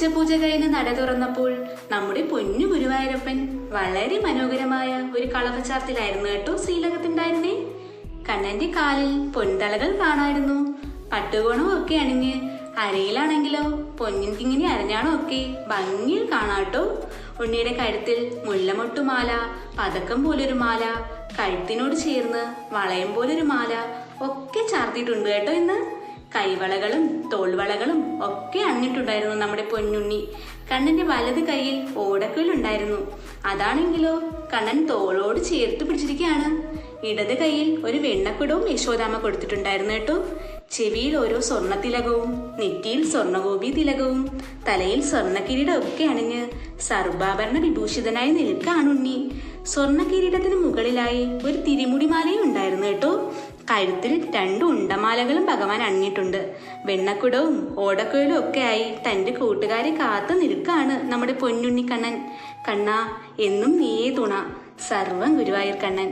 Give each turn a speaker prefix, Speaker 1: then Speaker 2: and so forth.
Speaker 1: ഉച്ചപൂജ കഴിഞ്ഞ് നട തുറന്നപ്പോൾ നമ്മുടെ പൊന്നു ഗുരുവായൂരപ്പൻ വളരെ മനോഹരമായ ഒരു കളവച്ചാർത്തിലായിരുന്നു കേട്ടോ ശ്രീലകത്തുണ്ടായിരുന്നേ. കണ്ണന്റെ കാലിൽ പൊൻതളകൾ കാണായിരുന്നു. പട്ടുകോണവും ഒക്കെ അണിഞ്ഞ് അരയിലാണെങ്കിലോ പൊന്നിൻ കിങ്ങിണി അരഞ്ഞാണോ ഒക്കെ ഭംഗിയിൽ കാണാട്ടോ. ഉണ്ണിയുടെ കഴുത്തിൽ മുല്ലമൊട്ടുമാല, പതക്കം പോലൊരു മാല, കഴുത്തിനോട് ചേർന്ന് വളയം പോലൊരു മാല ഒക്കെ ചാർത്തിയിട്ടുണ്ട് കേട്ടോ. ഇന്ന് കൈവളകളും തോൾവളകളും ഒക്കെ അണിഞ്ഞിട്ടുണ്ടായിരുന്നു നമ്മുടെ പൊന്നുണ്ണി. കണ്ണന്റെ വലത് കൈയിൽ ഓടക്കുഴലുണ്ടായിരുന്നു. അതാണെങ്കിലോ കണ്ണൻ തോളോട് ചേർത്ത് പിടിച്ചിരിക്കുകയാണ്. ഇടത് കൈയിൽ ഒരു വെണ്ണക്കുടവും യശോദാമ്മ കൊടുത്തിട്ടുണ്ടായിരുന്നു കേട്ടോ. ചെവിയിൽ ഓരോ സ്വർണ്ണ തിലകവും, നെറ്റിയിൽ സ്വർണ്ണഗോപി തിലകവും, തലയിൽ സ്വർണ്ണ കിരീടം ഒക്കെ അണിഞ്ഞ് സർവാഭരണ വിഭൂഷിതനായി നിൽക്കാണുണ്ണി. സ്വർണ്ണ കിരീടത്തിന് മുകളിലായി ഒരു തിരിമുടിമാലയും ഉണ്ടായിരുന്നു കേട്ടോ. കഴുത്തിൽ 2 ഉണ്ടമാലകളും ഭഗവാൻ അണിഞ്ഞിട്ടുണ്ട്. വെണ്ണക്കുടവും ഓടക്കുഴലും ഒക്കെ ആയി തൻ്റെ കൂട്ടുകാരെ കാത്തു നിൽക്കാണ് നമ്മുടെ പൊന്നുണ്ണി കണ്ണൻ. കണ്ണാ, എന്നും നീയേ തുണ. സർവം ഗുരുവായൂർ കണ്ണൻ.